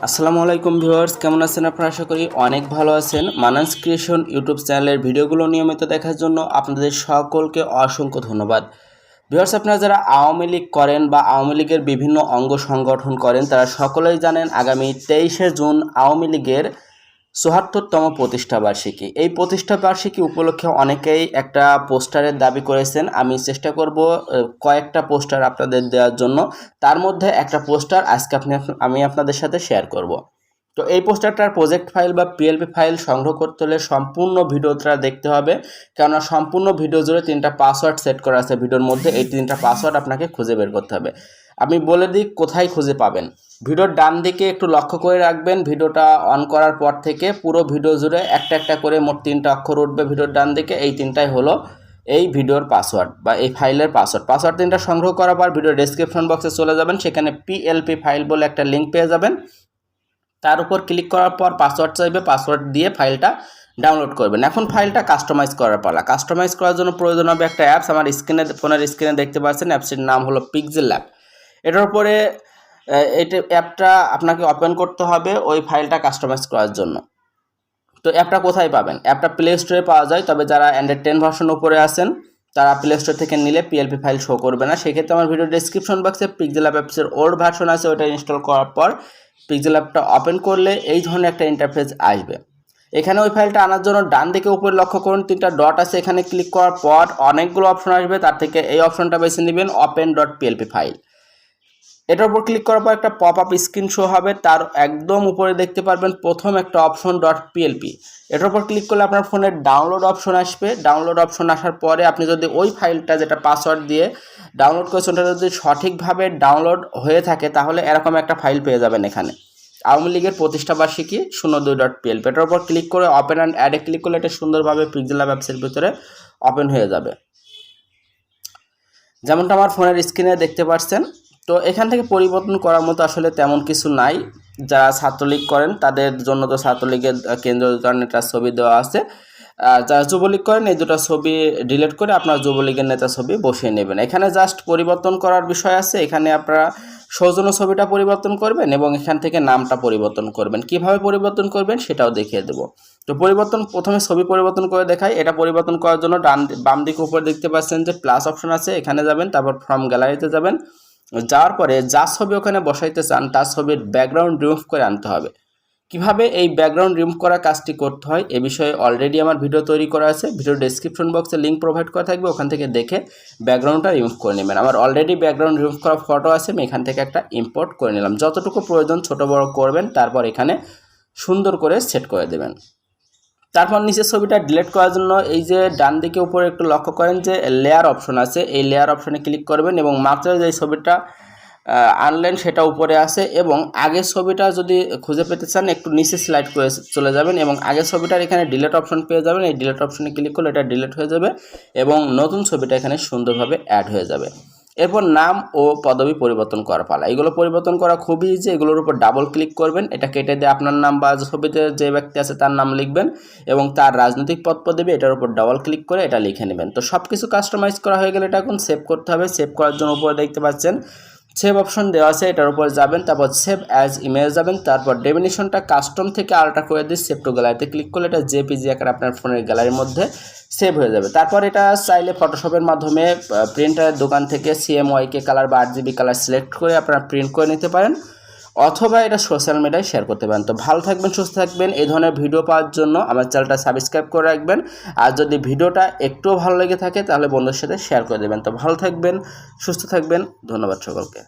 আসসালামু আলাইকুম ভিউয়ার্স, কেমন আছেন আপনারা? আশা করি অনেক ভালো আছেন। মানান্স ক্রিয়েশন ইউটিউব চ্যানেলের ভিডিওগুলো নিয়মিত দেখার জন্য আপনাদের সকলকে অসংখ্য ধন্যবাদ। ভিউয়ার্স, আপনারা যারা আওয়ামী লীগ করেন বা আওয়ামী লীগের বিভিন্ন অঙ্গ সংগঠন করেন তারা সকলেই জানেন আগামী 23শে জুন আওয়ামী লীগের ৭৪তম প্রতিষ্ঠাবার্ষিকী। এই প্রতিষ্ঠাবার্ষিকী উপলক্ষে অনেকেই একটা পোস্টারের দাবি করেছেন। আমি চেষ্টা করব কয়েকটা পোস্টার আপনাদের দেওয়ার জন্য। তার মধ্যে একটা পোস্টার আজকে আমি আপনাদের সাথে শেয়ার করব। তো এই পোস্টারটার প্রজেক্ট ফাইল বা পিএলপি ফাইল সংগ্রহ করতে হলে সম্পূর্ণ ভিডিওটা দেখতে হবে, কেননা সম্পূর্ণ ভিডিও জুড়ে 3টা পাসওয়ার্ড সেট করা আছে ভিডিওর মধ্যে। এই 3টা পাসওয়ার্ড আপনাকে খুঁজে বের করতে হবে। আমি বলে দিই কোথায় খুঁজে পাবেন। ভিডিওর ডান দিকে একটু লক্ষ্য করে রাখবেন। ভিডিওটা অন করার পর থেকে পুরো ভিডিও জুড়ে একটা একটা করে মোট 3টা অক্ষর উঠবে ভিডিওর ডান দিকে। এই 3টাই হলো এই ভিডিওর পাসওয়ার্ড বা এই ফাইলের পাসওয়ার্ড। পাসওয়ার্ড 3টা সংগ্রহ করার পর ভিডিওর ডেসক্রিপশন বক্সে চলে যাবেন, সেখানে পিএলপি ফাইল বলে একটা লিঙ্ক পেয়ে যাবেন। তার উপর ক্লিক করার পর পাসওয়ার্ড চাইবে, পাসওয়ার্ড দিয়ে ফাইলটা ডাউনলোড করবেন। এখন ফাইলটা কাস্টমাইজ করার পালা। কাস্টমাইজ করার জন্য প্রয়োজন হবে একটা অ্যাপস। আমার ফোনের স্ক্রিনে দেখতে পাচ্ছেন, অ্যাপসটির নাম হলো Pixellab। এটার উপরে এটা অ্যাপটা আপনাকে ওপেন করতে হবে ওই ফাইলটা কাস্টমাইজ করার জন্য। তো অ্যাপটা কোথায় পাবেন? অ্যাপটা প্লে স্টোরে পাওয়া যায়, তবে যারা অ্যান্ড্রয়েড 10 ভার্সন উপরে আছেন তারা প্লে স্টোর থেকে নিলে পিএলপি ফাইল শো করবে না। সেক্ষেত্রে আমার ভিডিও ডেসক্রিপশন বক্সে Pixellab অ্যাপসের ওল্ড ভার্সন আছে, ওইটা ইনস্টল করার পর Pixellabটা ওপেন করলে এই ধরনের একটা ইন্টারফেস আসবে। এখানে ওই ফাইলটা আনার জন্য ডান দিকে উপরে লক্ষ্য করুন, 3টা ডট আছে। এখানে ক্লিক করার পর অনেকগুলো অপশন আসবে, তার থেকে এই অপশনটা বেছে নেবেন, open.plp ফাইল। এটার উপর ক্লিক করার পর একটা পপ আপ স্ক্রিন শো হবে। তার একদম উপরে দেখতে পারবেন প্রথম একটা অপশন .plp। এটার উপর ক্লিক করলে আপনার ফোনের ডাউনলোড অপশন আসবে। ডাউনলোড অপশন আসার পরে আপনি যদি ওই ফাইলটা যেটা পাসওয়ার্ড দিয়ে ডাউনলোড করেছেন ওটা যদি সঠিকভাবে ডাউনলোড হয়ে থাকে তাহলে এরকম একটা ফাইল পেয়ে যাবেন। এখানে আওয়ামী লীগের প্রতিষ্ঠাবার্ষিকী 02.plp। এটার উপর ক্লিক করে ওপেন অ্যান্ড অ্যাডে ক্লিক করলে এটা সুন্দরভাবে Pixellab অ্যাপসের ভিতরে ওপেন হয়ে যাবে, যেমনটা আমার ফোনের স্ক্রিনে দেখতে পাচ্ছেন। তো এখান থেকে পরিবর্তন করার মতো আসলে তেমন কিছু নাই। যারা ছাত্রলীগ করেন তাদের জন্য তো ছাত্রলীগের কেন্দ্রীয় নেতার ছবি দেওয়া আছে। যারা যুবলীগ করেন এই দুটো ছবি ডিলিট করে আপনার যুবলীগের নেতা ছবি বসিয়ে নেবেন। এখানে জাস্ট পরিবর্তন করার বিষয় আছে। এখানে আপনারা সৌজন্য ছবিটা পরিবর্তন করবেন এবং এখান থেকে নামটা পরিবর্তন করবেন। কিভাবে পরিবর্তন করবেন সেটাও দেখিয়ে দেবো। তো পরিবর্তন প্রথমে ছবি পরিবর্তন করে দেখাই। এটা পরিবর্তন করার জন্য বাম দিকে উপরে দেখতে পাচ্ছেন যে প্লাস অপশন আছে, এখানে যাবেন, তারপর ফ্রম গ্যালারিতে যাবেন। যাওয়ার পরে যা ছবি ওখানে বসাইতে চান তার ছবির ব্যাকগ্রাউন্ড রিমুভ করে আনতে হবে। কিভাবে এই ব্যাকগ্রাউন্ড রিমুভ করা কাজটি করতে হয় এ বিষয়ে অলরেডি আমার ভিডিও তৈরি করা আছে। ভিডিও ডেসক্রিপশন বক্সে লিঙ্ক প্রোভাইড করা থাকবে, ওখান থেকে দেখে ব্যাকগ্রাউন্ডটা রিমুভ করে নেবেন। আমার অলরেডি ব্যাকগ্রাউন্ড রিমুভ করা ফটো আছে, আমি এখান থেকে একটা ইম্পোর্ট করে নিলাম। যতটুকু প্রয়োজন ছোট বড় করবেন, তারপর এখানে সুন্দর করে সেট করে দেবেন। তারপর নিচের ছবিটা ডিলিট করার জন্য এই যে ডান দিকে উপরে একটু লক্ষ্য করেন যে লেয়ার অপশন আছে, এই লেয়ার অপশনে ক্লিক করবেন এবং মাত্র যে ছবিটা আনলেন সেটা উপরে আছে এবং আগের ছবিটা যদি খুঁজে পেতে চান একটু নিচে স্লাইড করে চলে যাবেন এবং আগের ছবিটার এখানে ডিলিট অপশন পেয়ে যাবেন। এই ডিলিট অপশনে ক্লিক করলে এটা ডিলিট হয়ে যাবে এবং নতুন ছবিটা এখানে সুন্দরভাবে অ্যাড হয়ে যাবে। এরপর নাম ও পদবি পরিবর্তন করা পালা। এগুলো পরিবর্তন করা খুবই ইজি। এগুলোর উপর ডাবল ক্লিক করবেন, এটা কেটে দিয়ে আপনার নাম বা ছবিতে যে ব্যক্তি আছে তার নাম লিখবেন এবং তার রাজনৈতিক পদ পদবি এটার উপর ডাবল ক্লিক করে এটা লিখে নেবেন। তো সব কিছু কাস্টমাইজ করা হয়ে গেলে এটা এখন সেভ করতে হবে। সেভ করার জন্য উপরে দেখতে পাচ্ছেন সেভ অপশন দেওয়া আছে, এটার উপর যাবেন, তারপর সেভ অ্যাজ ইমেজ যাবেন, তারপর ডেফিনিশনটা কাস্টম থেকে আলট্রা করে দিয়ে সেভ টু গ্যালারিতে ক্লিক করলে এটা জেপিজি আকারে আপনার ফোনের গ্যালারির মধ্যে সেভ হয়ে যাবে। তারপর এটা চাইলে ফটোশপের মাধ্যমে প্রিন্টারের দোকান থেকে CMYK কালার বা RGB কালার সিলেক্ট করে আপনারা প্রিন্ট করে নিতে পারেন, অথবা এটা সোশ্যাল মিডিয়ায় শেয়ার করতে পারেন। তো ভালো থাকবেন, সুস্থ থাকবেন। এই ধরনের ভিডিও পাওয়ার জন্য আমার চ্যানেলটা সাবস্ক্রাইব করে রাখবেন। আর যদি ভিডিওটা একটুও ভালো লেগে থাকে তাহলে বন্ধুদের সাথে শেয়ার করে দেবেন। তো ভালো থাকবেন, সুস্থ থাকবেন। ধন্যবাদ সকলকে।